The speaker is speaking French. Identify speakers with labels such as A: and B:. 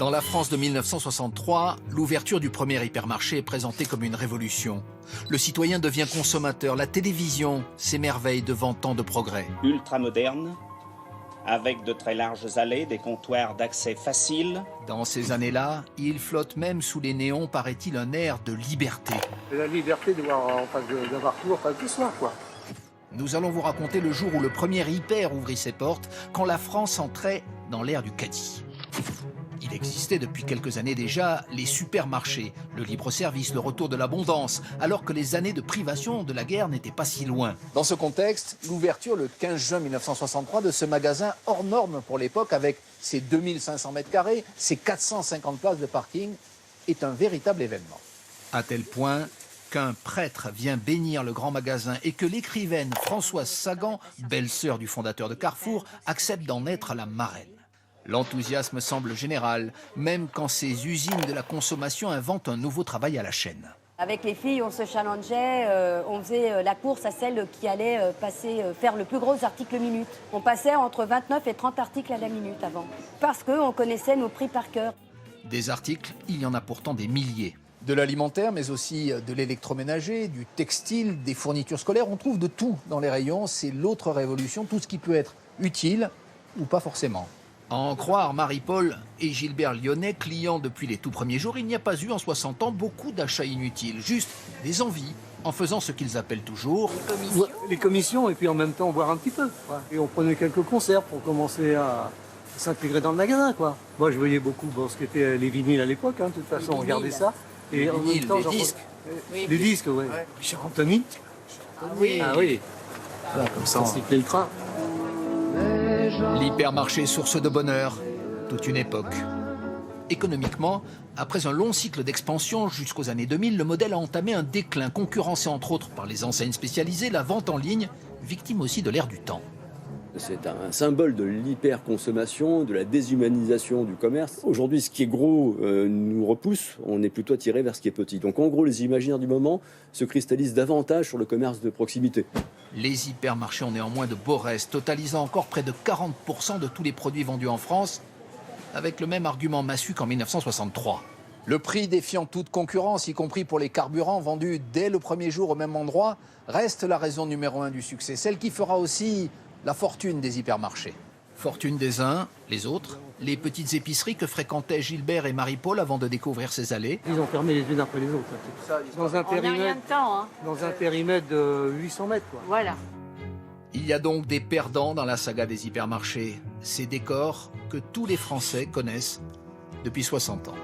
A: Dans la France de 1963, l'ouverture du premier hypermarché est présentée comme une révolution. Le citoyen devient consommateur, la télévision s'émerveille devant tant de progrès.
B: Ultra moderne, avec de très larges allées, des comptoirs d'accès facile.
A: Dans ces années-là, il flotte même sous les néons, paraît-il, un air de liberté.
C: La liberté d'avoir tout en face de soi, quoi.
A: Nous allons vous raconter le jour où le premier hyper ouvrit ses portes, quand la France entrait dans l'ère du caddie. Il existait depuis quelques années déjà les supermarchés, le libre-service, le retour de l'abondance, alors que les années de privation de la guerre n'étaient pas si loin. Dans ce contexte, l'ouverture le 15 juin 1963 de ce magasin hors norme pour l'époque, avec ses 2500 mètres carrés, ses 450 places de parking, est un véritable événement. À tel point qu'un prêtre vient bénir le grand magasin et que l'écrivaine Françoise Sagan, belle-sœur du fondateur de Carrefour, accepte d'en être la marraine. L'enthousiasme semble général, même quand ces usines de la consommation inventent un nouveau travail à la chaîne.
D: Avec les filles, on se challengeait, on faisait la course à celle qui allait faire le plus gros article minute. On passait entre 29 et 30 articles à la minute avant, parce qu'on connaissait nos prix par cœur.
A: Des articles, il y en a pourtant des milliers. De l'alimentaire, mais aussi de l'électroménager, du textile, des fournitures scolaires. On trouve de tout dans les rayons. C'est l'autre révolution, tout ce qui peut être utile ou pas forcément. À en croire Marie-Paul et Gilbert Lyonnais, clients depuis les tout premiers jours, il n'y a pas eu en 60 ans beaucoup d'achats inutiles, juste des envies, en faisant ce qu'ils appellent toujours
C: les commissions, et puis en même temps boire un petit peu. Et on prenait quelques conserves pour commencer à s'intégrer dans le magasin, quoi. Moi, je voyais beaucoup ce qu'étaient les vinyles à l'époque, de toute façon, on regardait ça. Et en même temps,
A: les disques.
C: Les disques, ouais. Richard Anthony.
D: Ah oui.
C: Ah oui. Voilà, comme ça, on sifflait le train.
A: L'hypermarché source de bonheur, toute une époque. Économiquement, après un long cycle d'expansion jusqu'aux années 2000, le modèle a entamé un déclin, concurrencé entre autres par les enseignes spécialisées, la vente en ligne, victime aussi de l'ère du temps.
E: C'est un symbole de l'hyperconsommation, de la déshumanisation du commerce. Aujourd'hui, ce qui est gros nous repousse, on est plutôt attiré vers ce qui est petit. Donc en gros, les imaginaires du moment se cristallisent davantage sur le commerce de proximité.
A: Les hypermarchés ont néanmoins de beaux restes, totalisant encore près de 40% de tous les produits vendus en France, avec le même argument massu qu'en 1963. Le prix défiant toute concurrence, y compris pour les carburants vendus dès le premier jour au même endroit, reste la raison numéro 1 du succès, celle qui fera aussi la fortune des hypermarchés. Fortune des uns, les autres, les petites épiceries que fréquentaient Gilbert et Marie-Paul avant de découvrir ces allées.
C: Ils ont fermé les unes après les autres. Dans un périmètre de 800 mètres, quoi.
D: Voilà.
A: Il y a donc des perdants dans la saga des hypermarchés, ces décors que tous les Français connaissent depuis 60 ans.